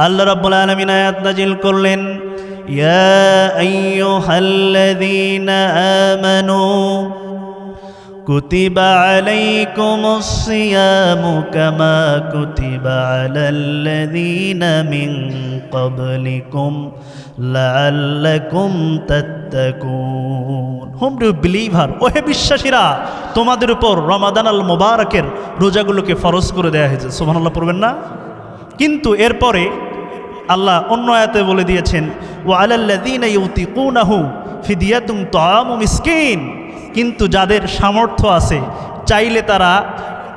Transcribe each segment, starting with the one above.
আল্লাহ রাব্বুল আলামিন আয়াত নাজিল করলেন, ইয়া আইয়ুহাল্লাযীনা আমানু কুতিবা আলাইকুমুস সিয়ামু কামা কুতিবা আলাল্লাযীনা মিন ক্বাবলিকুম লাআল্লাকুম তাত্তাকুন। হোম টু বিলিভার, ওহে বিশ্বাসীরা, তোমাদের উপর রমাদান আল মুবারকের রোজাগুলোকে ফরজ করে দেয়া হয়েছে। সুবহানাল্লাহ পড়বেন না? কিন্তু এরপরে আল্লাহ অন্য আয়াতে বলে দিয়েছেন, ওয়া আলাল্লাযীনা ইউতিকুনাহু ফিদিয়াতুন তাআমু মিসকিন। কিন্তু যাদের সামর্থ্য আছে, চাইলে তারা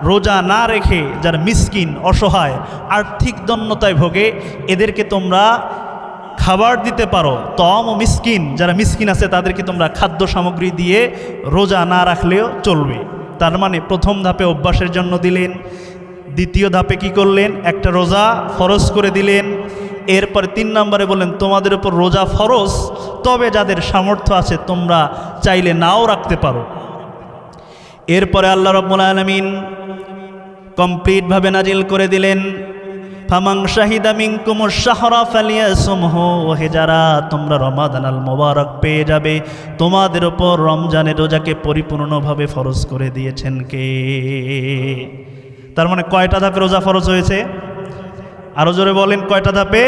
রোজা না রেখে, যারা মিসকিন অসহায় আর্থিক দন্যতায় ভোগে, এদেরকে তোমরা খাবার দিতে পারো। তাআমু মিসকিন, যারা মিসকিন আছে তাদেরকে তোমরা খাদ্য সামগ্রী দিয়ে রোজা না রাখলেও চলবে। তার মানে প্রথম ধাপে অভ্যাসের জন্য দিলেন, দ্বিতীয় ধাপে কি করলেন, একটা রোজা ফরজ করে দিলেন। এরপরে 3 নম্বরে বললেন তোমাদের উপর রোজা ফরজ, তবে যাদের সামর্থ্য আছে তোমরা চাইলে নাও রাখতে পারো। এরপরে আল্লাহ রাব্বুল আলামিন কমপ্লিটভাবে নাজিল করে দিলেন, ফামান শাহিদা মিনকুমুশ শাহরা ফালিয়াসুমহু। ওহে যারা তোমরা রমাদান আল মুবারক পেয়ে যাবে, তোমাদের উপর রমজানের রোজাকে পরিপূর্ণভাবে ফরজ করে দিয়েছেন কে? তার মানে কয়টা ধাপে রোজা ফরজ হয়েছে? আরো জোরে বলেন, কয়টা ধাপে?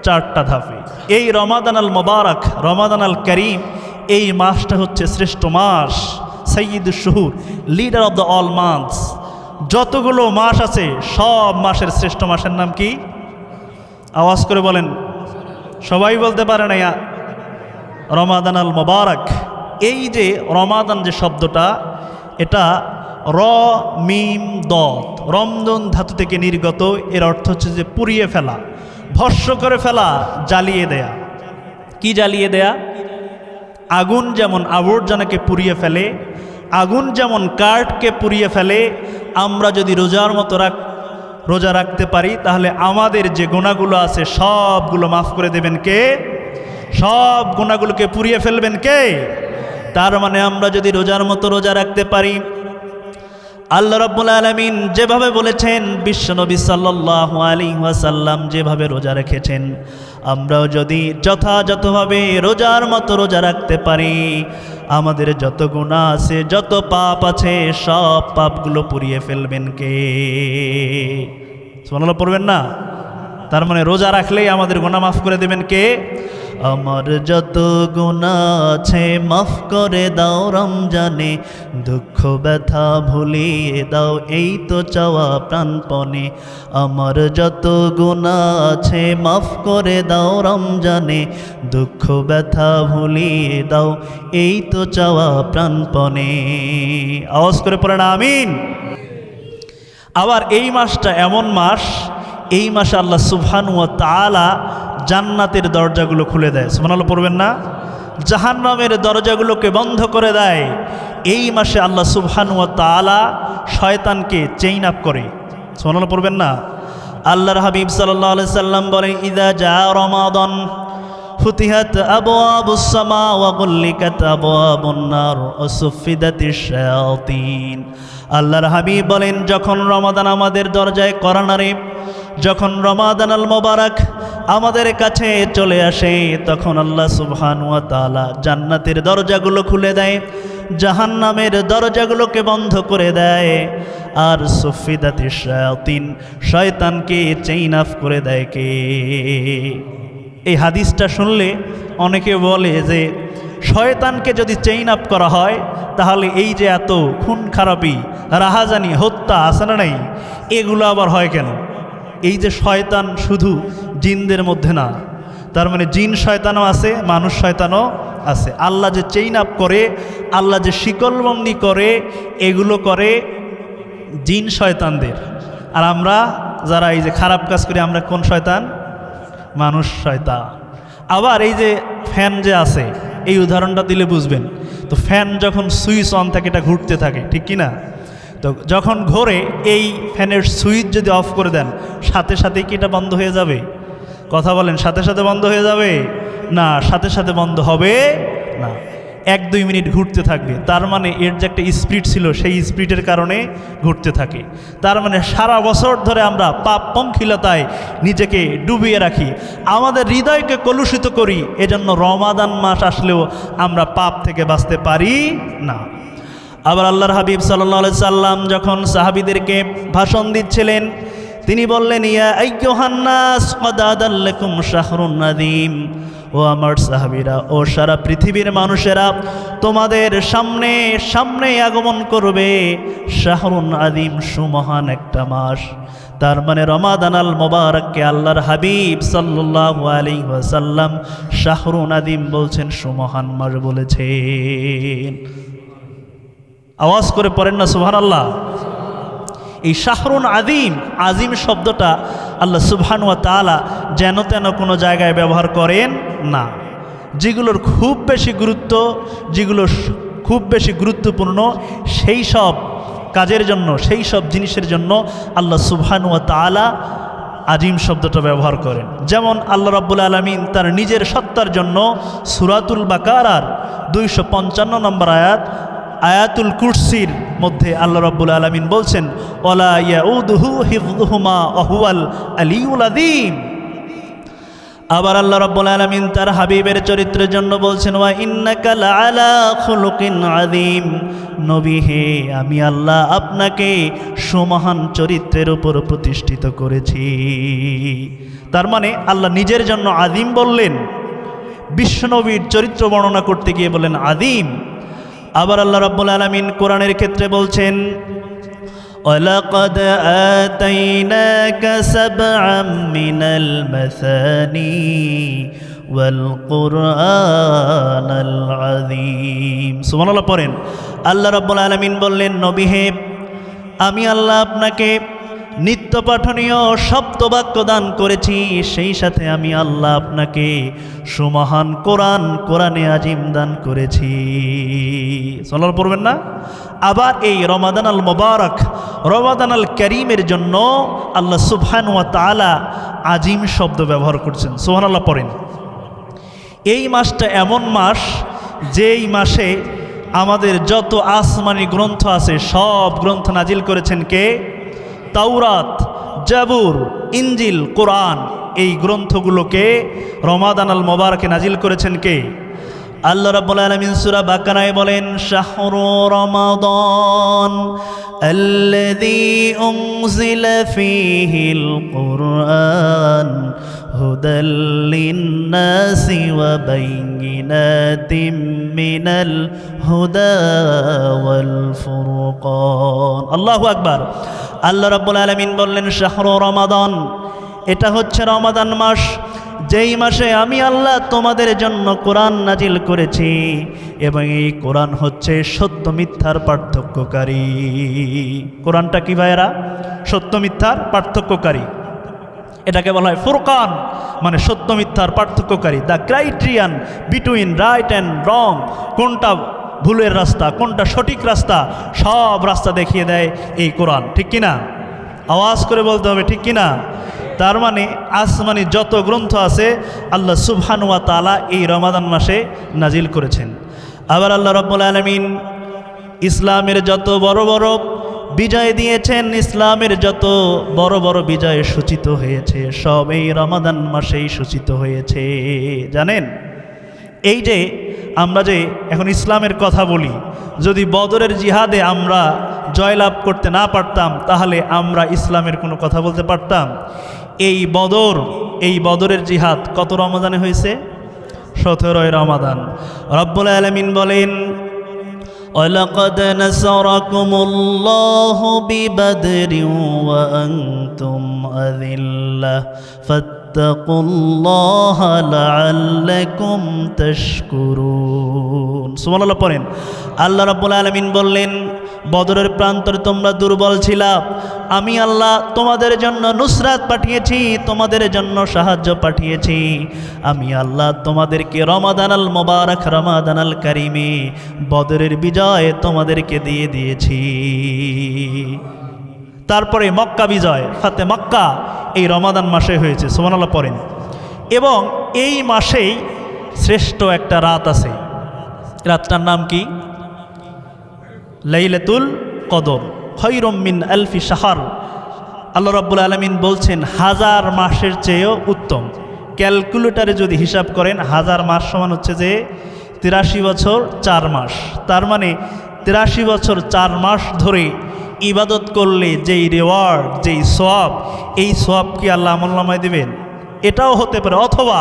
4টা ধাপে। এই রমাদান আল মুবারক, রমাদান আল করিম, এই মাসটা হচ্ছে শ্রেষ্ঠ মাস, সাইয়্যিদুশ শুহুর, leader of the all months. যতগুলো মাস আছে সব মাসের শ্রেষ্ঠ মাসের নাম কি? আওয়াজ করে বলেন, সবাই বলতে পারে না রমাদান আল মুবারক। এই যে রমাদান যে শব্দটা, এটা র মিম দত, রমদন ধাতু থেকে নির্গত। এর অর্থ হচ্ছে যে পুড়িয়ে ফেলা, ভস্ম করে ফেলা, জ্বালিয়ে দেয়া। কি জ্বালিয়ে দেয়া? আগুন যেমন আবর্জনাকে পুড়িয়ে ফেলে, আগুন যেমন কাঠকে পুড়িয়ে ফেলে, আমরা যদি রোজার মতো রোজা রাখতে পারি, তাহলে আমাদের যে গুনাহগুলো আছে সবগুলো মাফ করে দেবেন কে? সব গুনাহগুলোকে পুড়িয়ে ফেলবেন কে? তার মানে আমরা যদি রোজার মতো রোজা রাখতে পারি, আল্লাহ রাব্বুল আলামিন যেভাবে বলেছেন, বিশ্বনবী সাল্লাল্লাহু আলাইহি ওয়াসাল্লাম যেভাবে রোজা রেখেছেন, আমরাও যদি যথাযথভাবে রোজার মতো রোজা রাখতে পারি, আমাদের যত গুনাহ আছে, যত পাপ আছে, সব পাপগুলো পুড়িয়ে ফেলবেন কে? সুবহানাল্লাহ পড়বেন না? তার মানে রোজা রাখলেই আমাদের গুনাহ মাফ করে দেবেন কে? আমার যত গুনাহ আছে মাফ করে দাও রমজানে, দুঃখ ব্যথা ভুলিয়ে দাও, এই তো চাওয়া প্রাণপণে। আমার যত গুনাহ আছে মাফ করে দাও রমজানে, দুঃখ ব্যথা ভুলিয়ে দাও, এই তো চাওয়া প্রাণপণে। আওয়াজ করে পড়েন আমিন। আবার এই মাসটা এমন মাস, এই মাসে আল্লাহ সুবহানাহু ওয়া তাআলা জান্নাতের দরজাগুলো খুলে দেয়। সুবহানাল্লাহ পড়বেন না? জাহান্নামের দরজাগুলোকে বন্ধ করে দেয়। এই মাসে আল্লাহ সুবহানাহু ওয়া তাআলা শয়তানকে চেইন আপ করে। সুবহানাল্লাহ পড়বেন না? আল্লাহর হাবিব সাল্লাল্লাহু আলাইহি সাল্লাম বলেন, ইযা জা রমাদান ফুতিহাত আবওয়াবুস সামা ওয়া গুল্লিকাত আবওয়াবুন নার ওয়া সুফিদাতিশ শায়াতিন। আল্লাহর হাবিব বলেন, যখন রমাদান আমাদের দরজায় কড়া নাড়ে, যখন রমাদান আল মুবারক আমাদের কাছে চলে আসে, তখন আল্লাহ সুবহানাহু ওয়া তাআলা জান্নাতের দরজাগুলো খুলে দেয়, জাহান্নামের দরজাগুলোকে বন্ধ করে দেয়, আর সুফিদাতিশ শায়াতিন, শয়তানকে চেইন অফ করে দেয় কে? এই হাদিসটা শুনলে অনেকে বলে যে শয়তানকে যদি চেইন আপ করা হয়, তাহলে এই যে এত খুন খারাপি, রাহাজানি, হত্যা আছে না নাই, এগুলো আবার হয় কেন? এই যে শয়তান শুধু জিনদের মধ্যে না, তার মানে জিন শয়তানও আছে, মানুষ শয়তানও আছে। আল্লাহ যে চেইন আপ করে, আল্লাহ যে শিকলবন্দি করে, এগুলো করে জিন শয়তানদের। আর আমরা যারা এই যে খারাপ কাজ করি, আমরা কোন শয়তান? মানুষ শয়তান। আবার এই যে ফ্যান যে আছে, এই উদাহরণটা দিলে বুঝবেন। তো ফ্যান যখন সুইচ অন থাকে, এটা ঘুরতে থাকে, ঠিক কি না? তো যখন ঘোরে, এই ফ্যানের সুইচ যদি অফ করে দেন, সাথে সাথে কি এটা বন্ধ হয়ে যাবে? কথা বলেন, সাথে সাথে বন্ধ হয়ে যাবে? না, সাথে সাথে বন্ধ হবে না। 1-2 মিনিট ঘুরতে থাকবে, তার মানে এর যে একটা স্পিড ছিল সেই স্পিডের কারণে ঘুরতে থাকে। তার মানে সারা বছর ধরে আমরা পাপ পঙ্কিলতায় নিজেকে ডুবিয়ে রাখি, আমাদের হৃদয়কে কলুষিত করি, এজন্য রমাদান মাস আসলেও আমরা পাপ থেকে বাঁচতে পারি না। আবার আল্লাহর হাবিব সাল্লাল্লাহু আলাইহি সাল্লাম যখন সাহাবীদেরকে ভাষণ দিচ্ছিলেন, তিনি বললেন, ইয়া আইয়ুহান নাস ক্বাদ আদাল্লাকুম শাহরুন আযীম, ও আমার সাহাবীরা, ও সারা পৃথিবীর মানুষেরা, তোমাদের সামনে সামনে আগমন করবে শাহরুন আযীম, সুমহান একটা মাস। তার মানে রমাদান আল মোবারককে আল্লাহর হাবিব সাল্লাল্লাহু আলাইহি ওয়াসাল্লাম শাহরুন আযীম বলছেন, সুমহান মাস বলেছেন। আওয়াজ করে পড়েন না সুবহানাল্লাহ। এই শাহরুন আযীম, আযীম শব্দটা আল্লাহ সুবহানাহু ওয়া তাআলা যেন তেন কোনো জায়গায় ব্যবহার করেন না। যেগুলোর খুব বেশি গুরুত্ব, যেগুলো খুব বেশি গুরুত্বপূর্ণ, সেই সব কাজের জন্য, সেই সব জিনিসের জন্য আল্লাহ সুবহানাহু ওয়া তাআলা আযীম শব্দটা ব্যবহার করেন। যেমন আল্লাহ রাব্বুল আলামিন তার নিজের সত্তার জন্য সূরাতুল বাকারার 255 নম্বর আয়াতুল কুরসির মধ্যে আল্লাহ রাব্বুল আলামিন বলছেন, ওয়ালা ইয়াউদুহু হিফযুহুমা ওয়া হুয়াল আলিয়্যুল আযীম। আবার আল্লাহ রাব্বুল আলামিন তার হাবিবের চরিত্রের জন্য বলছেন, ওয়া ইন্নাকা লাআলা খুলুকিন আযীম, নবী হে, আমি আল্লাহ আপনাকে সুমহান চরিত্রের উপর প্রতিষ্ঠিত করেছি। তার মানে আল্লাহ নিজের জন্য আযীম বললেন, বিশ্বনবীর চরিত্র বর্ণনা করতে গিয়ে বললেন আযীম। আবার আল্লাহ রাব্বুল আলামিন কোরআনের ক্ষেত্রে বলছেন, ওয়ালাকাদ আতাইনাকা সাবআম মিনাল মাসানি ওয়াল কুরআনাল আযীম। সুবহানাল্লাহ পড়েন। আল্লাহ রাব্বুল আলামিন বললেন, নবী হে, আমি আল্লাহ আপনাকে নিত্য পাঠনীয় শব্দবাক্য দান করেছি, সেই সাথে আমি আল্লাহ আপনাকে সুমহান কোরআন, কোরআনে আযীম দান করেছি। সাল্লাল্লাহু পড়বেন না? আবার এই রমাদান আল মোবারক, রমাদান আল কারীমের জন্য আল্লাহ সুবহানাহু ওয়া তাআলা আযীম শব্দ ব্যবহার করছেন। সুবহানাল্লাহ পড়েন। এই মাসটা এমন মাস, যেই মাসে আমাদের যত আসমানি গ্রন্থ আছে সব গ্রন্থ নাজিল করেছেন কে? তাওরাত, জাবুর, ইনজিল, কোরআন, এই গ্রন্থগুলোকে রমাদান আল মোবারকে নাজিল করেছেন কে? আল্লাহ রাব্বুল আলামিন সূরা বাকারায় বলেন, শাহরু রমাদান আল্লাযী উনজিলা ফীহিল কুরআন হুদাল লিন-নাসি ওয়া বাইয়িনাতিম মিনাল হুদা ওয়াল ফুরকান। আল্লাহু আকবার। আল্লাহ রাব্বুল আলামিন বললেন, শাহরু রমাদান, এটা হচ্ছে রমাদান মাস, যেই মাসে আমি আল্লাহ তোমাদের জন্য কোরআন নাজিল করেছি, এবং এই কোরআন হচ্ছে সত্য মিথ্যার পার্থক্যকারী। কোরআনটা কি ভাইয়েরা? সত্য মিথ্যার পার্থক্যকারী। এটাকে বলা হয় ফুরকান, মানে সত্য মিথ্যার পার্থক্যকারী, the criterion between right and wrong. কোনটা ভুলের রাস্তা, কোনটা সঠিক রাস্তা, সব রাস্তা দেখিয়ে দেয় এই কোরআন। ঠিক কিনা? আওয়াজ করে বলতে হবে, ঠিক কিনা? তার মানে আসমানি যত গ্রন্থ আছে আল্লাহ সুবহানাহু ওয়া তাআলা এই রমাদান মাসে নাজিল করেছেন। আবার আল্লাহ রাব্বুল আলামিন ইসলামের যত বড় বড় বিজয় দিয়েছেন, ইসলামের যত বড় বড় বিজয় সূচিত হয়েছে, সব এই রমাদান মাসেই সূচিত হয়েছে। জানেন, এই যে আমরা যে এখন ইসলামের কথা বলি, যদি বদরের জিহাদে আমরা জয়লাভ করতে না পারতাম, তাহলে আমরা ইসলামের কোনো কথা বলতে পারতাম? এই বদরের জিহাদ কত রমাদানে হয়েছে? 17 রমাদান। রব্বুল আলামিন বলেন, ওয়ালাকাদ নাসারাকুমুল্লাহু বিবাদরিন ওয়া আনতুম আযিল্লাহ ফাত্তাকুল্লাহা লাআল্লাকুম তাশকুরুন। সুবহানাল্লাহ পড়েন। আল্লাহ রাব্বুল আলামিন বললেন, বদরের প্রান্তরে তোমরা দুর্বল ছিলা, আমি আল্লাহ তোমাদের জন্য নুসরাত পাঠিয়েছি, তোমাদের জন্য সাহায্য পাঠিয়েছি। আমি আল্লাহ তোমাদেরকে রমাদান আল মোবারক, রমাদান আল কারিমে বদরের বিজয় তোমাদেরকে দিয়ে দিয়েছি। তারপরে মক্কা বিজয়, ফাতে মক্কা এই রমাদান মাসে হয়েছে। সুবহানাল্লাহ পড়েন। এবং এই মাসেই শ্রেষ্ঠ একটা রাত আছে। রাতটার নাম কি? লাইলাতুল কদর, খায়রুম মিন আলফি শাহর। আল্লাহ রাব্বুল আলামিন বলছেন 1000 মাসের চেয়েও উত্তম। ক্যালকুলেটারে যদি হিসাব করেন 1000 মাস সমান হচ্ছে যে 83 বছর 4 মাস। তার মানে 83 বছর 4 মাস ধরে ইবাদত করলে যেই রেওয়ার্ড, যেই সওয়াব, এই সওয়াব কি আল্লাহ আমলনামায় দিবেন? এটাও হতে পারে। অথবা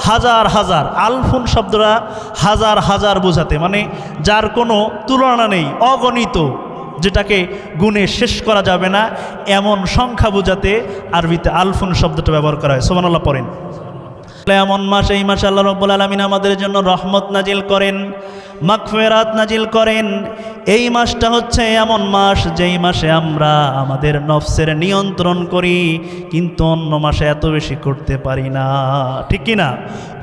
হাজার হাজার, আলফুন শব্দটা হাজার হাজার বোঝাতে, মানে যার কোনো তুলনা নেই, অগণিত, যেটাকে গুণে শেষ করা যাবে না এমন সংখ্যা বোঝাতে আরবিতে আলফুন শব্দটা ব্যবহার করা হয়। সুবহানাল্লাহ পড়েন। এমন মাস, এই মাসে আল্লাহ রাব্বুল আলামিন আমাদের জন্য রহমত নাজিল করেন, মাগফিরাত নাজিল করেন। এই মাসটা হচ্ছে এমন মাস যেই মাসে আমরা আমাদের নফসের নিয়ন্ত্রণ করি, কিন্তু অন্য মাসে এত বেশি করতে পারি না, ঠিক কি না?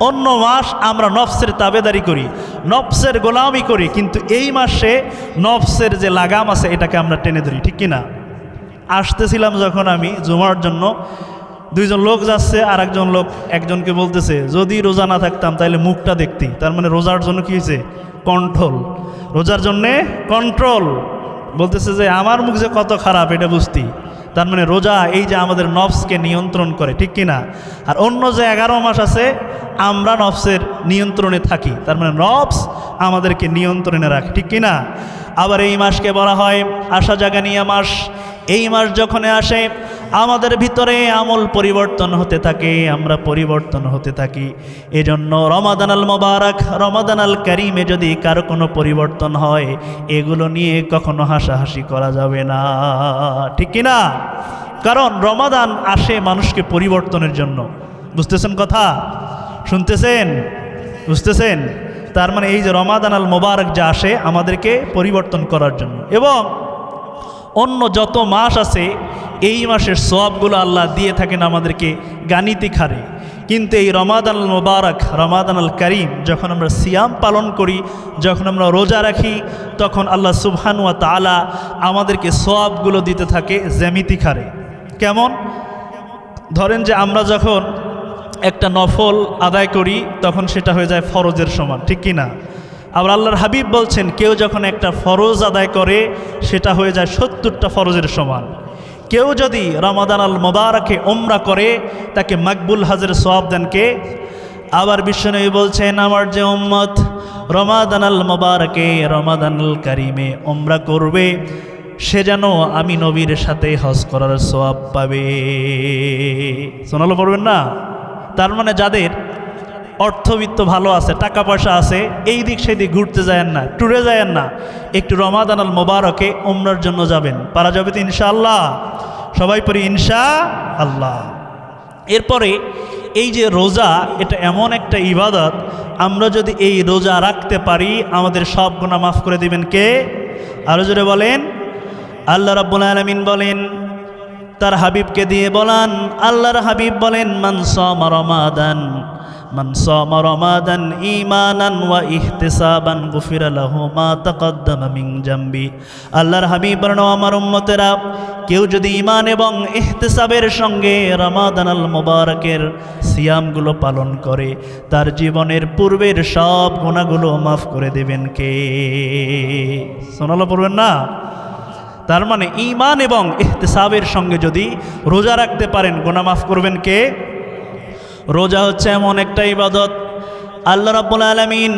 অন্য মাস আমরা নফসের তাবেদারি করি, নফসের গোলামি করি, কিন্তু এই মাসে নফসের যে লাগাম আছে এটাকে আমরা টেনে ধরি, ঠিক কি না? আসতেছিলাম যখন আমি জুমার জন্য, দুইজন লোক যাচ্ছে, আর একজন লোক একজনকে বলতেছে যদি রোজা না থাকতাম তাহলে মুখটা দেখতি। তার মানে রোজার জন্য কি হয়েছে? কন্ট্রোল। রোজার জন্যে কন্ট্রোল। বলতেছে যে আমার মুখ যে কত খারাপ এটা বুঝতি। তার মানে রোজা এই যে আমাদের নফসকে নিয়ন্ত্রণ করে, ঠিক কি না? আর অন্য যে 11 মাস আছে আমরা নফসের নিয়ন্ত্রণে থাকি, তার মানে নফস আমাদেরকে নিয়ন্ত্রণে রাখে, ঠিক কি না? আবার এই মাসকে বলা হয় আশা জাগানিয়া মাস। এই মাস যখন আসে আমাদের ভিতরে আমল পরিবর্তন হতে থাকে, আমরা পরিবর্তন হতে থাকি। এজন্য রমাদান আল মোবারক, রমাদান আল কারিমে যদি কারো কোনো পরিবর্তন হয় এগুলো নিয়ে কখনো হাসাহাসি করা যাবে না, ঠিক কি না? কারণ রমাদান আসে মানুষকে পরিবর্তনের জন্য। বুঝতেছেন কথা? শুনতেছেন? বুঝতেছেন? তার মানে এই যে রমাদান আল মোবারক যা আসে আমাদেরকে পরিবর্তন করার জন্য। এবং অন্য যত মাস আছে এই মাসের সওয়াবগুলো আল্লাহ দিয়ে থাকেন আমাদেরকে গাণিতিক হারে, কিন্তু এই রমাদান আল মোবারক, রমাদান আল কারিম যখন আমরা সিয়াম পালন করি, যখন আমরা রোজা রাখি, তখন আল্লাহ সুবহানাহু ওয়া তাআলা আমাদেরকে সওয়াবগুলো দিতে থাকে জ্যামিতিক হারে। কেমন? ধরেন যে আমরা যখন একটা নফল আদায় করি তখন সেটা হয়ে যায় ফরজের সমান, ঠিক কি না? আবার আল্লাহর হাবিব বলছেন কেউ যখন একটা ফরজ আদায় করে সেটা হয়ে যায় 70টা ফরজের সমান। কেউ যদি রমাদান আল মোবারকে উমরা করে তাকে মাকবুল হজের সওয়াব দেন কে? আবার বিশ্বনবী বলছেন আমার যে উম্মত রমাদান আল মোবারকে, রমাদান আল কারিমে উমরা করবে সে যেন আমি নবীর সাথে হজ করার সওয়াব পাবে। শোনালো পড়বেন না? তার মানে যাদের অর্থবিত্ত ভালো আছে, টাকা পয়সা আছে, এই দিক সেই দিক ঘুরতে যায়েন না, ট্যুরে যায়েন না, একটু রমাদান আল মোবারকে উমরার জন্য যাবেন। পারা যাবে তো ইনশাআল্লাহ? সবাই পড়ি ইনশাআল্লাহ। এরপরে এই যে রোজা, এটা এমন একটা ইবাদত, আমরা যদি এই রোজা রাখতে পারি আমাদের সব গুনাহ মাফ করে দিবেন কে? আরো জোরে বলেন। আল্লাহ রাব্বুল আলামিন বলেন, তার হাবিবকে দিয়ে বলান, আল্লাহর হাবিব বলেন মান সামা রমাদান, মান সামা রমাদান ঈমানান ওয়া ইহতিসাবান গুফিরা লাহু মা তাকদ্দামা মিন জামবি। আল্লাহর হাবিব বলেন আমার উম্মতেরা, কেউ যদি ঈমান এবং ইহতিসাবের সঙ্গে রমাদান আল মোবারকের সিয়ামগুলো পালন করে তার জীবনের পূর্বের সব গুনাহগুলো মাফ করে দেবেন কে? শোনালো পড়বেন না? তার মানে ঈমান এবং ইহতিসাবের সঙ্গে যদি রোজা রাখতে পারেন গুনাহ মাফ করবেন কে? রোজা হচ্ছে এমন একটা ইবাদত, আল্লাহ রাব্বুল আলামিন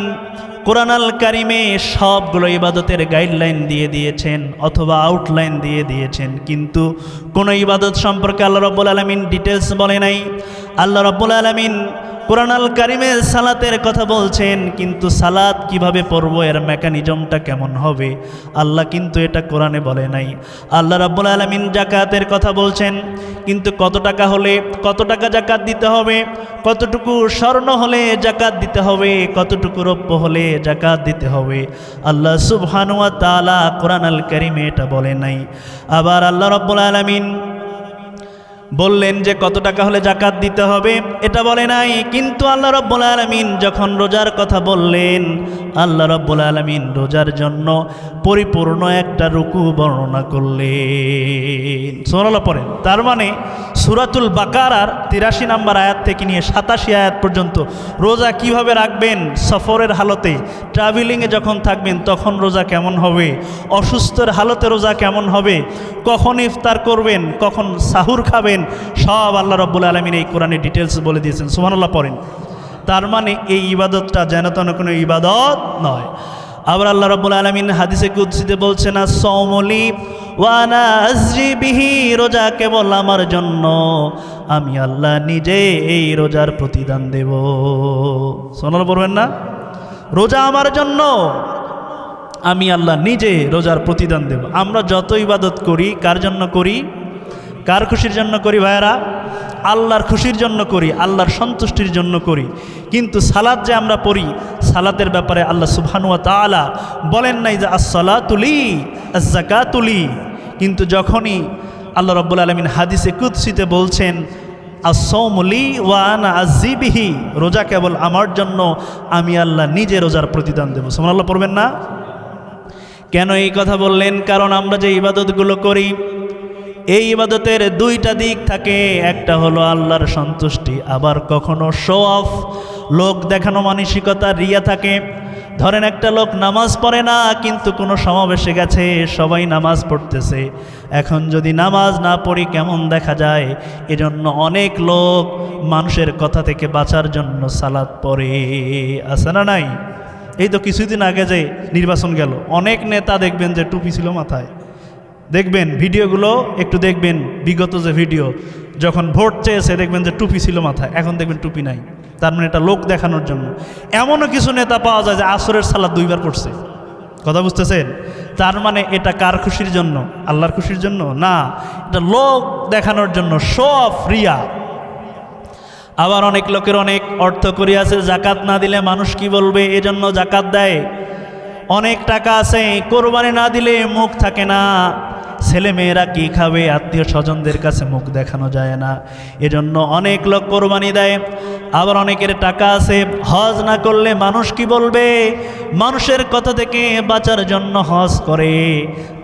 কোরআন আল কারিমে সবগুলো ইবাদতের গাইডলাইন দিয়ে দিয়েছেন অথবা আউটলাইন দিয়ে দিয়েছেন, কিন্তু কোনো ইবাদত সম্পর্কে আল্লাহ রাব্বুল আলামিন ডিটেলস বলে নাই। আল্লাহ রাব্বুল আলামিন কোরআন আল কারিমে সালাতের কথা বলছেন, কিন্তু সালাত কিভাবে পড়ব এর মেকানিজমটা কেমন হবে আল্লাহ কিন্তু এটা কোরআনে বলে নাই। আল্লাহ রাব্বুল আলামিন যাকাতের কথা বলছেন, কিন্তু কত টাকা হলে কত টাকা যাকাত দিতে হবে, কতটুকু স্বর্ণ হলে যাকাত দিতে হবে, কতটুকু রৌপ্য হলে যাকাত দিতে হবে, আল্লাহ সুবহানাহু ওয়া তাআলা কোরআন আল কারিমে এটা বলে নাই। আবার আল্লাহ রাব্বুল আলামিন বললেন যে কত টাকা হলে জাকাত দিতে হবে, এটা বলে নাই। কিন্তু আল্লাহ রাব্বুল আলামিন যখন রোজার কথা বললেন, আল্লাহ রাব্বুল আলামিন রোজার জন্য পরিপূর্ণ একটা রুকু বর্ণনা করলেন। সুবহানাল্লাহ পড়েন। তার মানে সূরাতুল বাকারার ৮৩ নম্বর আয়াত থেকে নিয়ে ৮৭ আয়াত পর্যন্ত রোজা কিভাবে রাখবেন, সফরের হালতে, ট্রাভেলিংয়ে যখন থাকবেন তখন রোজা কেমন হবে, অসুস্থের হালতে রোজা কেমন হবে, কখন ইফতার করবেন, কখন সাহুর খাবেন, সব আল্লাহ রাব্বুল আলামিন এই কোরআনে ডিটেলস বলে দিয়েছেন। সুবহানাল্লাহ পড়েন। তার মানে এই ইবাদতটা যেন তেন কোনো ইবাদত নয়। আবার আল্লাহ রাব্বুল আলামিন হাদিসে কুদসিতে বলছেন, আস-সাওমুলি ওয়া আনা আজরি বিহি, রোজা কেবল আমার জন্য, আমি আল্লাহ নিজে এই রোজার প্রতিদান দেব। সুবহানাল্লাহ পড়বেন না? রোজা আমার জন্য, আমি আল্লাহ নিজে রোজার প্রতিদান দেব। আমরা যত ইবাদত করি কার জন্য করি? কার খুশির জন্য করি ভাইয়েরা? আল্লাহর খুশির জন্য করি, আল্লাহর সন্তুষ্টির জন্য করি। কিন্তু সালাত যে আমরা পড়ি, সালাতের ব্যাপারে আল্লাহ সুবহানাহু ওয়া তাআলা বলেন নাই যে আস-সালাতু লি আজ-যাকাতু লি। কিন্তু যখনই আল্লাহ রাব্বুল আলামিন হাদিসে কুদসিতে বলছেন আস-সাওমু লি ওয়া আনা আজজি বিহি, রোজা কেবল আমার জন্য, আমি আল্লাহ নিজে রোজার প্রতিদান দেব। সুবহানাল্লাহ পড়বেন না? কেন এই কথা বললেন? কারণ আমরা যে ইবাদতগুলো করি, এই ইবাদতের দুইটা দিক থাকে। একটা হলো আল্লাহর সন্তুষ্টি, আবার কখনো শো অফ, লোক দেখানো মানসিকতা, রিয়া থাকে। ধরেন একটা লোক নামাজ পড়ে না, কিন্তু কোনো সমাবেশে গেছে, সবাই নামাজ পড়তেছে, এখন যদি নামাজ না পড়ি কেমন দেখা যায়, এজন্য অনেক লোক মানুষের কথা থেকে বাঁচার জন্য সালাত পড়ে। আছে না নাই? এই তো কিছুদিন আগে যে নির্বাচন গেল, অনেক নেতা দেখবেন যে টুপি ছিল মাথায়। দেখবেন ভিডিওগুলো একটু দেখবেন, বিগত যে ভিডিও, যখন ভোট চেয়েছে দেখবেন যে টুপি ছিল মাথায়, এখন দেখবেন টুপি নাই। তার মানে এটা লোক দেখানোর জন্য। এমনও কিছু নেতা পাওয়া যায় যে আসরের সালাত 2 বার পড়ছে। কথা বুঝতেছেন? তার মানে এটা কার খুশির জন্য? আল্লাহর খুশির জন্য না, এটা লোক দেখানোর জন্য, শো অফ, রিয়া। আবার অনেক লোকের অনেক অর্থ করি আছে, জাকাত না দিলে মানুষ কি বলবে, এজন্য জাকাত দেয়। অনেক টাকা আছে, কোরবানি না দিলে মুখ থাকে না, ছেলে মেয়েরা কি খাবে, আত্মীয় স্বজনদের কাছে মুখ দেখানো যায় না, এজন্য অনেক লোক কোরবানি দেয়। আবার অনেকের টাকা আছে, হজ না করলে মানুষ কি বলবে, মানুষের কথা থেকে বাঁচার জন্য হজ করে।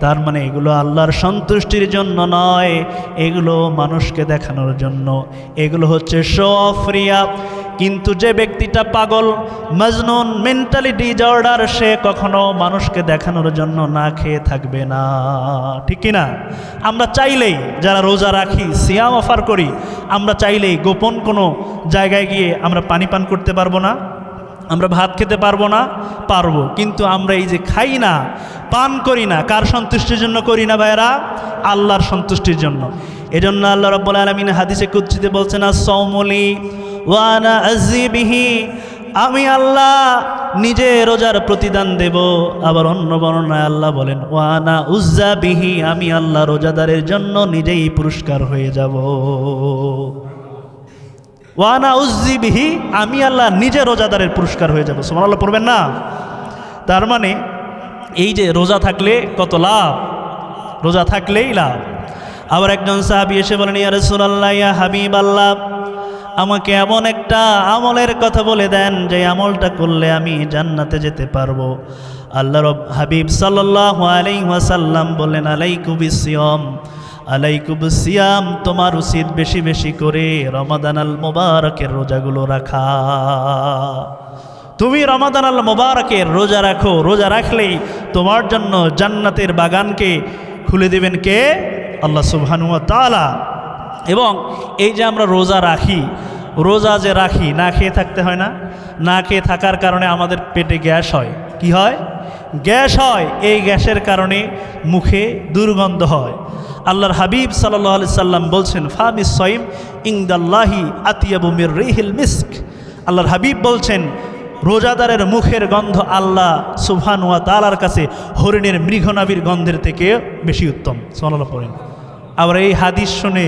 তার মানে এগুলো আল্লাহর সন্তুষ্টির জন্য নয়, এগুলো মানুষকে দেখানোর জন্য, এগুলো হচ্ছে শো অফ, রিয়া। কিন্তু যে ব্যক্তিটা পাগল, মজনুন, মেন্টালি ডিসঅর্ডার, সে কখনো মানুষকে দেখানোর জন্য না খেয়ে থাকবে না। ঠিক কিনা? আমরা চাইলেই, যারা রোজা রাখি, সিয়াম অফার করি, আমরা চাইলেই গোপন কোনো জায়গায় গিয়ে আমরা পানি পান করতে পারবো না? আমরা ভাত খেতে পারবো না? পারবো। কিন্তু আমরা এই যে খাই না, পান করি না, কার সন্তুষ্টির জন্য করি না ভাইরা? আল্লাহর সন্তুষ্টির জন্য। এজন্য আল্লাহ রাব্বুল আলামিন হাদিসে কুদসিতে বলছেন, আস-সাওমু লি ওয়া আনা আজজি বিহি, আমি আল্লাহ নিজে রোজার প্রতিদান দেব। আবার অন্য বর্ণনায় আল্লাহ বলেন, ওয়া আনা উজ্জা বিহি, আমি আল্লাহ রোজাদারের জন্য নিজেই পুরস্কার হয়ে যাব। ওয়া আনা উজ্জি বিহি, আমি আল্লাহ নিজে রোজাদারের পুরস্কার হয়ে যাব। সুবহানাল্লাহ পড়বেন না? তার মানে এই যে রোজা থাকলে কত লাভ, রোজা থাকলেই লাভ। আবার একজন সাহাবী এসে বলেন, ইয়া রাসূলুল্লাহ, ইয়া হাবিবাল্লাহ, আমাকে এমন একটা আমলের কথা বলে দেন যে আমলটা করলে আমি জান্নাতে যেতে পারবো। আল্লাহর হাবিব সাল্লাল্লাহু আলাইহি ওয়াসাল্লাম বললেন, আলাইকুবিসিয়াম, আলাইকুবিসিয়াম, তোমার উচিত বেশি বেশি করে রমাদান আল মুবারকের রোজাগুলো রাখা। তুমি রমাদান আল মুবারকের রোজা রাখো, রোজা রাখলেই তোমার জন্য জান্নাতের বাগানকে খুলে দেবেন কে? আল্লাহ সুবহানাহু ওয়া তাআলা। এবং এই যে আমরা রোজা রাখি, রোজা যে রাখি, না খেয়ে থাকতে হয় না? না খেয়ে থাকার কারণে আমাদের পেটে গ্যাস হয়। কি হয়? গ্যাস হয়। এই গ্যাসের কারণে মুখে দুর্গন্ধ হয়। আল্লাহর হাবিব সাল্লাল্লাহু আলাইহি সাল্লাম বলছেন, ফামিস সাইম ইনদাল্লাহি আতিয়াবু মির রিহিল মিস্ক। আল্লাহর হাবিব বলছেন, রোজাদারের মুখের গন্ধ আল্লাহ সুবহানাহু ওয়া তাআলার কাছে হরিণের মৃগনাভির গন্ধের থেকে বেশি উত্তম। সাল্লাল্লাহু আলাইহি। আবার এই হাদিস শুনে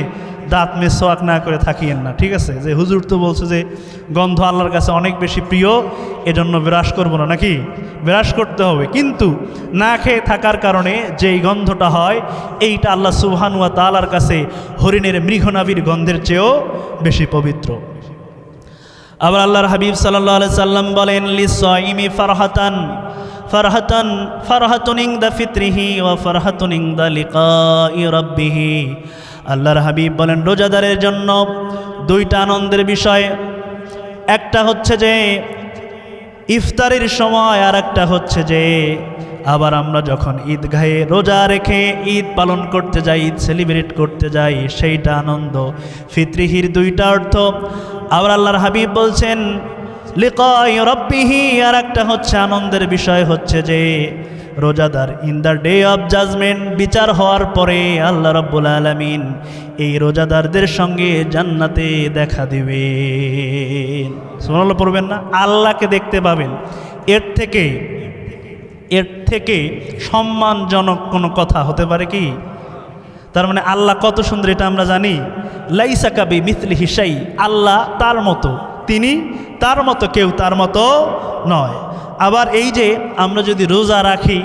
দাঁত মেসওয়াক না করে থাকিয়েন না, ঠিক আছে? যে হুজুর তো বলছে যে গন্ধ আল্লাহর কাছে অনেক বেশি প্রিয়, এজন্য বিরাস করব না, নাকি? বিরাস করতে হবে, কিন্তু না খেয়ে থাকার কারণে যেই গন্ধটা হয় এইটা আল্লাহ সুবহানাহু ওয়া তাআলার কাছে হরিণের মৃগনাভির গন্ধের চেয়েও বেশি পবিত্র। আবার আল্লাহর হাবিব সাল্লাল্লাহু আলাইহি সাল্লাম বলেন, লিসাইমি ফারহাতান ফারহাতান ফারহাতুন ইনদা ফিতরিহি ওয়া ফারহাতুন ইনদা লিকাই রাব্বিহি। আল্লাহর হাবিব বলেন, রোজাদারের জন্য দুইটা আনন্দের বিষয়, একটা হচ্ছে যে ইফতারের সময়, আর একটা হচ্ছে যে আবার আমরা যখন ঈদগাহে রোজা রেখে ঈদ পালন করতে যাই, ঈদ সেলিব্রেট করতে যাই, সেইটা আনন্দ। ফিতরিহির দুইটা অর্থ। আবার আল্লাহর হাবিব বলছেন লিকাই রাব্বিহি, আর একটা হচ্ছে আনন্দের বিষয় হচ্ছে যে রোজাদার in the day of judgment, বিচার হওয়ার পরে আল্লাহ রাব্বুল আলামিন এই রোজাদারদের সঙ্গে জান্নাতে দেখা দিবেন। সুবহানাল্লাহ পড়বেন না? আল্লাহকে দেখতে পাবেন। এর থেকে সম্মানজনক কোনো কথা হতে পারে কি? তার মানে আল্লাহ কত সুন্দর এটা আমরা জানি। লাইসা কাবি মিথলিহি শাই, আল্লাহ তার মতো, তিনি তার মতো, কেউ তার মতো নয়। আবার এই যে আমরা যদি রোজা রাখি,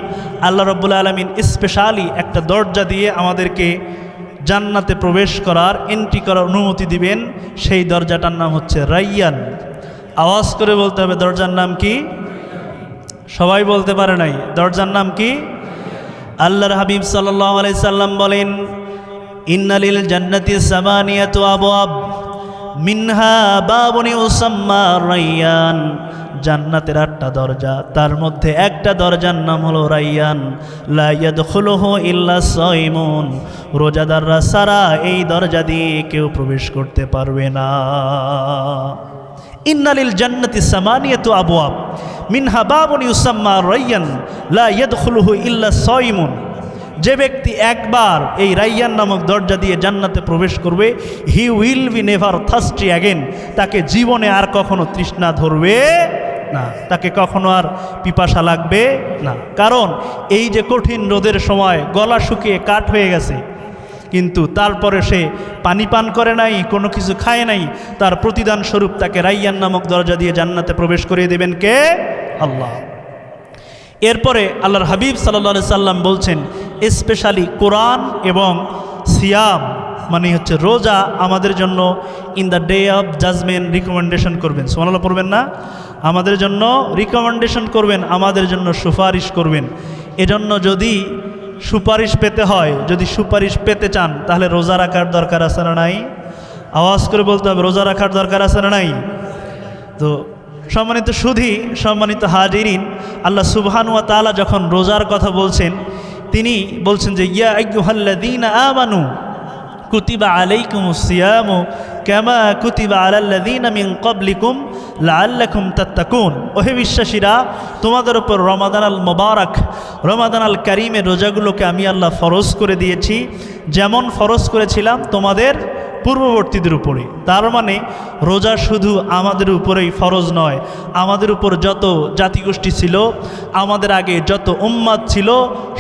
আল্লাহ রাব্বুল আলামিন স্পেশালি একটা দরজা দিয়ে আমাদেরকে জান্নাতে প্রবেশ করার, এন্ট্রি করার অনুমতি দিবেন। সেই দরজাটার নাম হচ্ছে রাইয়ান। আওয়াজ করে বলতে হবে, দরজার নাম কি? সবাই বলতে পারে নাই, দরজার নাম কি? আল্লাহর হাবিব সাল্লাল্লাহু আলাইহি সাল্লাম বলেন, ইন্নালিল জান্নাতি সামানিয়াতু আবওয়াব মিনহা বাবুন ইউসাম্মা রাইয়ান। জান্নাতের 8টা দরজা, তার মধ্যে একটা দরজার নাম হলো রাইয়ান। লা ইয়াদখুলুহু ইল্লা সাইমুন, রোজাদাররা ছাড়া এই দরজা দিয়ে কেউ প্রবেশ করতে পারবে না। ইন্নালিল জান্নাতি সামানিয়াতু আবওয়াব মিনহা বাবুন ইউসাম্মা রাইয়ান লা ইয়াদখুলুহু ইল্লা সাইমুন। যে ব্যক্তি একবার এই রাইয়ান নামক দরজা দিয়ে জান্নাতে প্রবেশ করবে, he will be never thirsty again, তাকে জীবনে আর কখনো তৃষ্ণা ধরবে না, তাকে কখনো আর পিপাসা লাগবে না। কারণ এই যে কঠিন রোদের সময় গলা শুকিয়ে কাঠ হয়ে গেছে, কিন্তু তারপরে সে পানি পান করে নাই, কোনো কিছু খায় নাই, তার প্রতিদান স্বরূপ তাকে রাইয়ান নামক দরজা দিয়ে জান্নাতে প্রবেশ করিয়ে দেবেন কে? আল্লাহ। এরপরে আল্লাহর হাবিব সাল্লাল্লাহু আলাইহি সাল্লাম বলছেন, স্পেশালি কোরআন এবং সিয়াম মানে হচ্ছে রোজা আমাদের জন্য in the day of judgment recommendation করবেন। সুবহানাল্লাহ পড়বেন না? আমাদের জন্য রিকমেন্ডেশন করবেন, আমাদের জন্য সুপারিশ করবেন। এজন্য যদি সুপারিশ পেতে হয়, যদি সুপারিশ পেতে চান, তাহলে রোজা রাখার দরকার আছে না নাই? আওয়াজ করে বলতে হবে, রোজা রাখার দরকার আছে না নাই? তো সম্মানিত সুধী, সম্মানিত হাজিরিন, আল্লাহ সুবহানাহু ওয়া তাআলা যখন রোজার কথা বলছেন, তিনি বলছেন যে ইয়া আইয়ুহাল্লাযীনা আমানু কুতিবা আলাইকুমুস সিয়ামু কামা কুতিবা আলাল্লাযীনা মিন ক্বাবলিকুম লাআল্লাকুম তাত্তাকুন। ওহে বিশ্বাসীরা, তোমাদের উপর রমাদান আল মুবারক, রমাদান আল কারীমের রোজাগুলোকে আমি আল্লাহ ফরজ করে দিয়েছি, যেমন ফরজ করেছিলাম তোমাদের পূর্ববর্তীদের উপরে। তার মানে রোজা শুধু আমাদের উপরেই ফরজ নয়, আমাদের উপর যত জাতিগোষ্ঠী ছিল, আমাদের আগে যত উম্মত ছিল,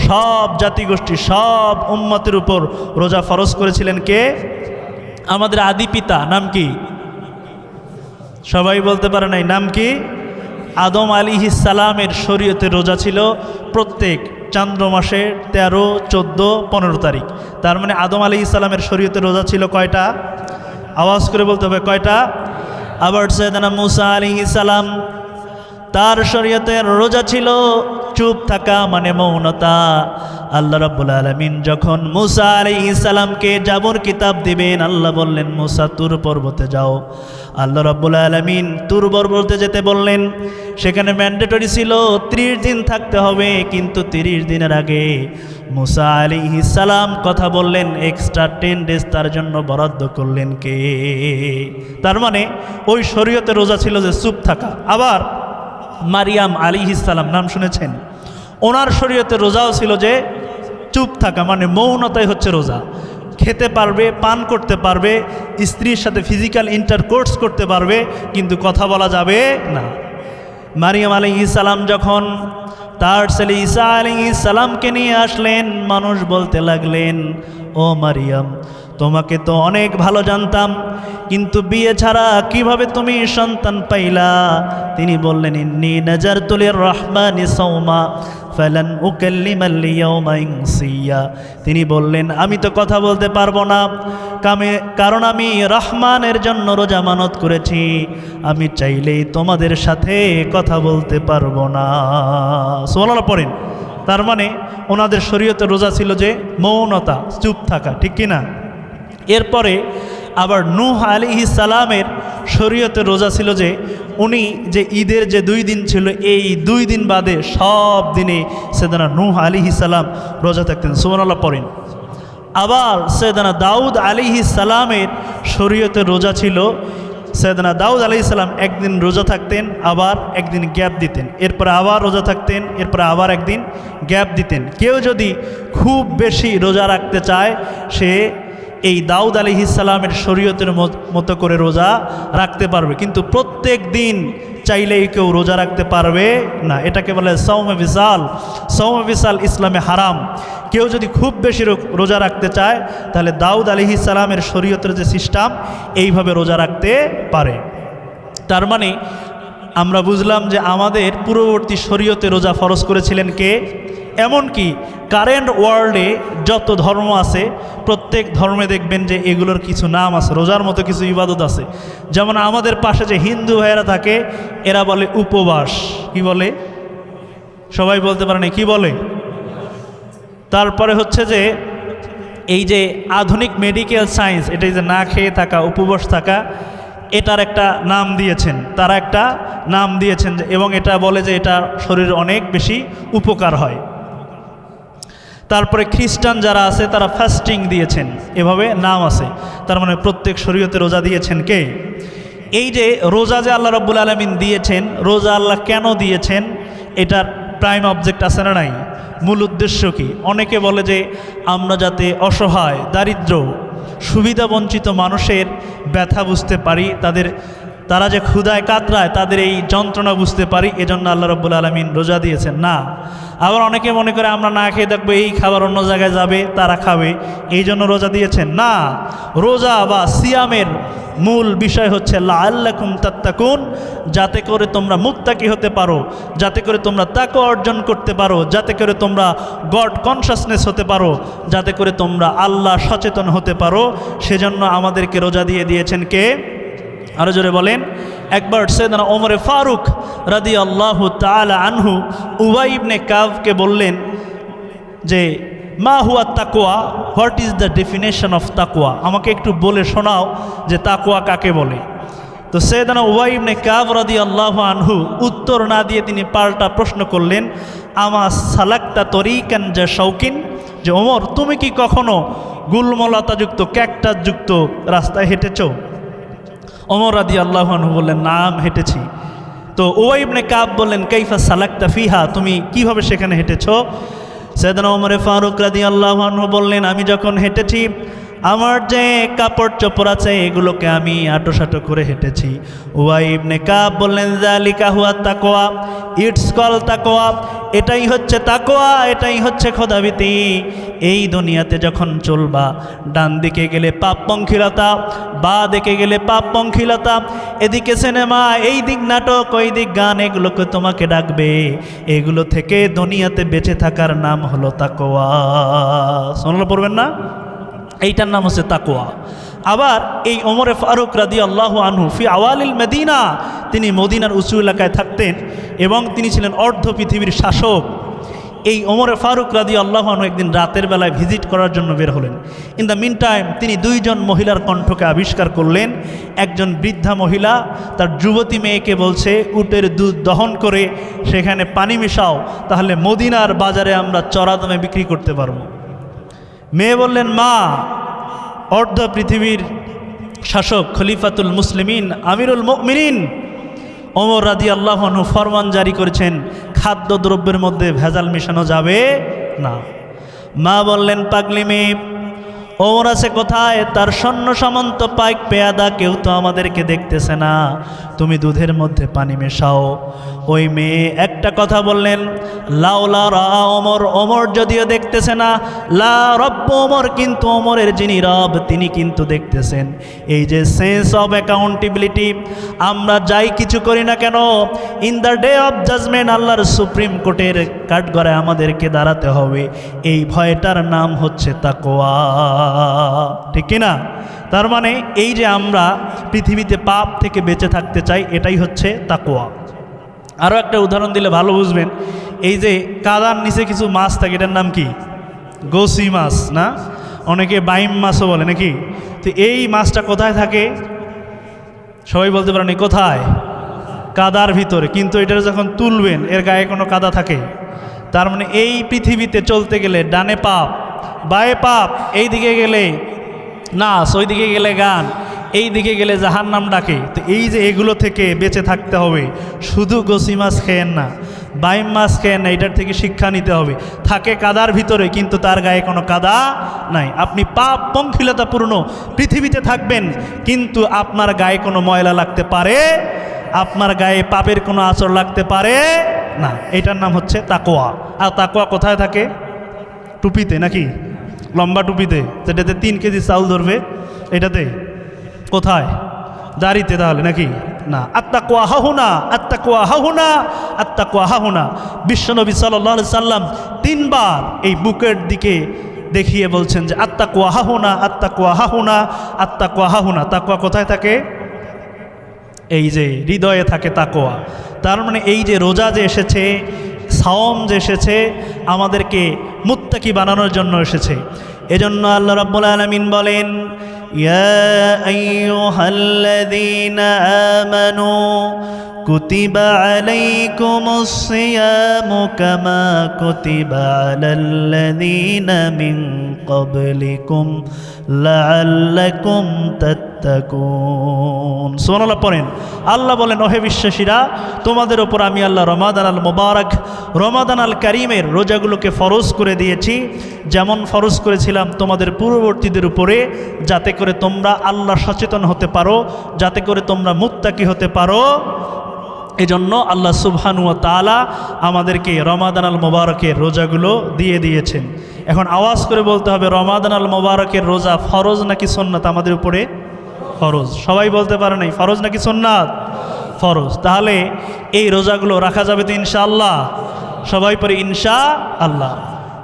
সব জাতিগোষ্ঠী, সব উম্মতের উপর রোজা ফরজ করেছিলেন কে? আমাদের আদি পিতা। নাম কি? সবাই বলতে পারে নাই, নাম কি? আদম আলাইহিস সালামের শরীয়তে রোজা ছিল প্রত্যেক চান্দ্র মাসের 13, 14, 15 তারিখ। তার মানে আদম আলাইহিস সালামের শরীয়তে রোজা ছিল কয়টা? আওয়াজ করে বলতে হবে, কয়টা? আবার সাইয়েদানা মুসা আলাইহিস সালাম, তার শরীয়তের রোজা ছিল চুপ থাকা, মানে মৌনতা। আল্লাহ রাব্বুল আলামিন যখন মুসা আলাইহিস সালামকে জাবর কিতাব দিবেন, আল্লাহ বললেন মুসা তুর পর্বতে যাও। আল্লাহ রাব্বুল আলামিন তুর পর্বতে যেতে বললেন। সেখানে ম্যান্ডেটরি ছিল 30 দিন থাকতে হবে, কিন্তু 30 দিনের আগে মুসা আলাইহিস সালাম কথা বললেন, এক্সট্রা 10 ডেজ তার জন্য বরাদ্দ করলেন কে? তার মানে ওই শরীয়তে রোজা ছিল যে চুপ থাকা। আবার মারিয়াম আলাইহিস সালাম, নাম শুনেছেন? ওনার শরীয়তে রোজাও ছিল যে চুপ থাকা, মানে মৌনতাই হচ্ছে রোজা। খেতে পারবে, পান করতে পারবে, স্ত্রীর সাথে ফিজিক্যাল ইন্টারকোর্স করতে পারবে, কিন্তু কথা বলা যাবে না। মারিয়াম আলাইহিস সালাম যখন তার ছেলে ঈসা আলাইহিস সালামকে নিয়ে আসলেন, মানুষ বলতে লাগলেন, ও মারিয়াম, তোমাকে তো অনেক ভালো জানতাম, কিন্তু বিয়ে ছাড়া কিভাবে তুমি সন্তান পাইলা? তিনি বললেন, ইন্নী নাজারতু লির-রহমানি সাওমা ফালান উকাল্লিমাল ইয়াওমা ইনসিয়া। তিনি বললেন, আমি তো কথা বলতে পারবো না, কারণ আমি রহমানের জন্য রোজা মানত করেছি, আমি চাইলেই তোমাদের সাথে কথা বলতে পারবো না। সুবহানাল্লাহ পড়েন। তার মানে ওনাদের শরীয়তে রোজা ছিল যে মৌনতা, চুপ থাকা, ঠিক কিনা? এরপরে আবার নূহ আলাইহিস সালামের শরীয়তে রোজা ছিল যে উনি যে ঈদের যে 2 দিন ছিল, এই 2 দিন বাদে সব দিনে সাইয়েদনা নূহ আলাইহিস সালাম রোজা থাকতেন। সুবহানাল্লাহ পড়েন। আবার সাইয়েদনা দাউদ আলাইহিস সালামের শরীয়তে রোজা ছিল, সাইয়েদনা দাউদ আলাইহিস সালাম একদিন রোজা থাকতেন, আবার একদিন গ্যাপ দিতেন, এরপরে আবার রোজা থাকতেন, এরপরে আবার একদিন গ্যাপ দিতেন। কেউ যদি খুব বেশি রোজা রাখতে চায়, সে এই দাউদ আলাইহিস সালামের শরীয়তের মতো করে রোজা রাখতে পারবে, কিন্তু প্রত্যেক দিন চাইলেই কেউ রোজা রাখতে পারবে না। এটাকে বলে সাওমে বিসাল। সাওমে বিসাল ইসলামে হারাম। কেউ যদি খুব বেশি রোজা রাখতে চায়, তাহলে দাউদ আলাইহিস সালামের শরীয়তের যে সিস্টেম, এইভাবে রোজা রাখতে পারে। তার মানে আমরা বুঝলাম যে আমাদের পূর্ববর্তী শরীয়তে রোজা ফরজ করেছিলেন কে? এমনকি কারেন্ট ওয়ার্ল্ডে যত ধর্ম আছে, প্রত্যেক ধর্মে দেখবেন যে এগুলোর কিছু নাম আছে, রোজার মতো কিছু ইবাদত আছে। যেমন আমাদের পাশে যে হিন্দু ভাইয়েরা থাকে, এরা বলে উপবাস। কি বলে? সবাই বলতে পারে না, কি বলে? তারপরে হচ্ছে যে এই যে আধুনিক মেডিকেল সায়েন্স, এটাই যে না খেয়ে থাকা, উপবাস থাকা, এটার একটা নাম দিয়েছেন, তারা একটা নাম দিয়েছেন, এবং এটা বলে যে এটা শরীরে অনেক বেশি উপকার হয়। তারপরে খ্রিস্টান যারা আছে তারা ফাস্টিং দিয়েছেন, এভাবে নাম আছে। তার মানে প্রত্যেক শরীয়তে রোজা দিয়েছেন কে? এই যে রোজা যে আল্লাহ রাব্বুল আলামিন দিয়েছেন, রোজা আল্লাহ কেন দিয়েছেন, এটার প্রাইম অবজেক্ট আছে না নাই? মূল উদ্দেশ্য কি? অনেকে বলে যে আমরা যাতে অসহায়, দারিদ্র, সুবিধাবঞ্চিত মানুষের ব্যথা বুঝতে পারি, তারা যে ক্ষুধায় কাতরায় তাদের এই যন্ত্রণা বুঝতে পারি, এজন্য আল্লাহ রাব্বুল আলামিন রোজা দিয়েছেন। না, আবার অনেকে মনে করে আমরা না খেয়ে থাকবো, এই খাবার অন্য জায়গায় যাবে, তারা খাবে, এই জন্য রোজা দিয়েছেন। না, রোজা বা সিয়ামের মূল বিষয় হচ্ছে লাআল্লাকুম তাত্তাকুন, যাতে করে তোমরা মুত্তাকি হতে পারো, যাতে করে তোমরা তাকওয়া অর্জন করতে পারো, যাতে করে তোমরা গড কনসাসনেস হতে পারো, যাতে করে তোমরা আল্লাহ সচেতন হতে পারো। সেজন্য আমাদেরকে রোজা দিয়ে দিয়েছেন কে? আরো জোরে বলেন। একবার সাইয়েদনা ওমরে ফারুক রাদিয়াল্লাহু তাআলা আনহু উবাই ইবনে কাবকে বললেন যে মা হুয়া তাকওয়া, what is the definition of তাকওয়া, আমাকে একটু বলে শোনাও যে তাকওয়া কাকে বলে। তো সাইয়েদনা উবাই ইবনে কাব রাদিয়াল্লাহু আনহু উত্তর না দিয়ে তিনি পাল্টা প্রশ্ন করলেন, আমা সালাকতা তরিকান যা শৌকিন, যে ওমর তুমি কি কখনো গুলমলতাযুক্ত, ক্যাকটাসযুক্ত রাস্তায় হেঁটেছো? ওমর রাদিয়াল্লাহু আনহু বললেন, নাম হেঁটেছি। তো উবাই ইবনে কাব বললেন, কাইফা সালাকতা ফিহা, তুমি কিভাবে সেখানে হেঁটেছো? সাইয়েদনা ওমরে ফারুক রাদিয়াল্লাহু আনহু বললেন, আমি যখন হেঁটেছি, আমার যে কাপড় চোপড় আছে এগুলোকে আমি আটোসাটো করে হেঁটেছি। উবাই ইবনে কাব বললেন, যালিকা হুয়া তাকওয়া, ইটস কল তাকওয়া, এটাই হচ্ছে তাকওয়া, এটাই হচ্ছে খোদাভীতি। এই দুনিয়াতে যখন চলবা, ডান দিকে গেলে পাপপঙ্খিলতা, বা দিকে গেলে পাপপঙ্খিলতা, এদিকে সিনেমা, এই দিক নাটক, ওই দিক গান, এগুলোকে তোমাকে ডাকবে। এগুলো থেকে দুনিয়াতে বেঁচে থাকার নাম হলো তাকওয়া। শুনলে পড়বেন না? এইটার নাম হচ্ছে তাকওয়া। আবার এই ওমরে ফারুক রাদিয়াল্লাহু আনহু ফি আওয়ালিল মদিনা, তিনি মদিনার উঁচু এলাকায় থাকতেন এবং তিনি ছিলেন অর্ধ পৃথিবীর শাসক। এই ওমরে ফারুক রাদিয়াল্লাহু আনহু একদিন রাতের বেলায় ভিজিট করার জন্য বের হলেন। ইন দ্য মিন টাইম তিনি 2 জন মহিলার কণ্ঠকে আবিষ্কার করলেন। একজন বৃদ্ধা মহিলা তার যুবতী মেয়েকে বলছে, উটের দুধ দহন করে সেখানে পানি মিশাও, তাহলে মদিনার বাজারে আমরা চড়া দামে বিক্রি করতে পারবো। মেয়ে বললেন, মা, অর্ধ পৃথিবীর শাসক খলিফাতুল মুসলিমিন আমিরুল মুমিনিন ওমর রাদিয়াল্লাহু আনহু ফরমান জারি করেছেন, খাদ্যদ্রব্যের মধ্যে ভেজাল মেশানো যাবে না। মা বললেন, পাগলি মেয়ে, ওমর আছে কোথায়? তার সৈন্য সামন্ত পাইক পেয়াদা কেউ তো আমাদেরকে দেখতেছে না, তুমি দুধের মধ্যে পানি মেশাও। ওই মেয়ে একটা কথা বললেন, লাউলা রা ওমর, ওমর যদিও দেখতেছে না, লা রব্ব ওমর, কিন্তু ওমরের যিনি রব তিনি কিন্তু দেখতেছেন। এই যে সেন্স অফ অ্যাকাউন্টেবিলিটি, আমরা যাই কিছু করি না কেন, in the day of judgment আল্লাহর সুপ্রিম কোর্টের কাঠগড়ায় আমাদেরকে দাঁড়াতে হবে, এই ভয়টার নাম হচ্ছে তাকওয়া। ঠিক কিনা? তার মানে এই যে আমরা পৃথিবীতে পাপ থেকে বেঁচে থাকতে চাই, এটাই হচ্ছে তাকওয়া। আরও একটা উদাহরণ দিলে ভালো বুঝবেন। এই যে কাদার নিচে কিছু মাছ থাকে, এটার নাম কি? গোসি মাছ না? অনেকে বাইম মাছও বলে নাকি? তো এই মাছটা কোথায় থাকে? সবাই বলতে পারেন কোথায়? কাদার ভিতরে। কিন্তু এটা যখন তুলবেন এর গায়ে কোনো কাদা থাকে? তার মানে এই পৃথিবীতে চলতে গেলে ডানে পাপ বায়ে পাপ, এই দিকে গেলে নাচ, ওই দিকে গেলে গান, এই দিকে গেলে জাহান্নাম ডাকে। তো এই যে এগুলো থেকে বেঁচে থাকতে হবে, শুধু গোসি মাছ খেয়েন না, বাইম মাছ খেয়েন না, এটার থেকে শিক্ষা নিতে হবে। থাকে কাদার ভিতরে কিন্তু তার গায়ে কোনো কাদা নাই। আপনি পাপ পঙ্কিলতাপূর্ণ পৃথিবীতে থাকবেন কিন্তু আপনার গায়ে কোনো ময়লা লাগতে পারে, আপনার গায়ে পাপের কোনো আচর লাগতে পারে না। এটার নাম হচ্ছে তাকওয়া। আর তাকওয়া কোথায় থাকে? টুপিতে নাকি? লম্বা টুপিতে, যেটাতে 3 কেজি চাউল ধরবে, এটাতে? কোথায়? দাড়িতে তাহলে নাকি? না, আত্তাকওয়া হাহুনা, আত্তাকওয়া হাহুনা, আত্তাকওয়া হাহুনা। বিশ্বনবী সাল্লাল্লাহু আলাইহি সাল্লাম 3 বার এই বুকের দিকে দেখিয়ে বলছেন যে আত্তাকওয়া হাহুনা, আত্তাকওয়া হাহুনা, আত্তাকওয়া হাহুনা। তাকওয়া কোথায় থাকে? এই যে হৃদয়ে থাকে তাকওয়া। তার মানে এই যে রোজা যে এসেছে, সাওম যে এসেছে, আমাদেরকে মুত্তাকি বানানোর জন্য এসেছে। এজন্য আল্লাহ রাব্বুল আলামিন বলেন, ইয়া আইয়ুহাল্লাযীনা আমানু কুতিবা আলাইকুমুস সিয়ামু কামা কুতিবা আলাল্লাযীনা মিন ক্বাবলিকুম লাআল্লাকুম তাত্তাকুন। সুবহানাল্লাহ পড়েন। আল্লাহ বলেন, ওহে বিশ্বাসীরা, তোমাদের ওপর আমি আল্লাহ রমাদান আল মুবারক, রমাদান আল কারিমের রোজাগুলোকে ফরজ করে দিয়েছি, যেমন ফরজ করেছিলাম তোমাদের পূর্ববর্তীদের উপরে, যাতে করে তোমরা আল্লাহ সচেতন হতে পারো, যাতে করে তোমরা মুত্তাকি হতে পারো। এজন্য আল্লাহ সুবহানাহু ওয়া তাআলা আমাদেরকে রমাদান আল মুবারকের রোজাগুলো দিয়ে দিয়েছেন। এখন আওয়াজ করে বলতে হবে, রমাদান আল মুবারকের রোজা ফরজ নাকি সুন্নাত আমাদের উপরে? ফরজ। সবাই বলতে পারে নাই ফরজ নাকি সুন্নাত? ফরজ। তাহলে এই রোজাগুলো রাখা যাবে তো ইনশাআল্লাহ? সবাই পরে ইনশাআল্লাহ।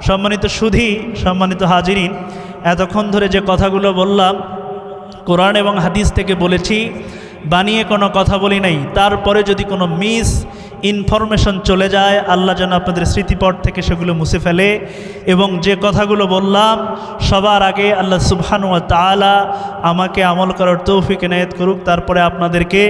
সম্মানিত সুধী, সম্মানিত হাজিরিন, এতক্ষণ ধরে যে কথাগুলো বললাম কোরআন এবং হাদিস থেকে বলেছি, বানিয়ে কোনো কথা বলি নাই। তারপরে যদি কোনো মিস ইনফরমেশন চলে যায়, আল্লাহ যেন আপনাদের স্মৃতিপট থেকে সেগুলো মুছে ফেলে। এবং যে কথাগুলো বললাম সবার আগে আল্লাহ সুবহানাহু ওয়া তাআলা আমাকে আমল করার তৌফিক এনায়েত করুক, তারপরে আপনাদেরকে।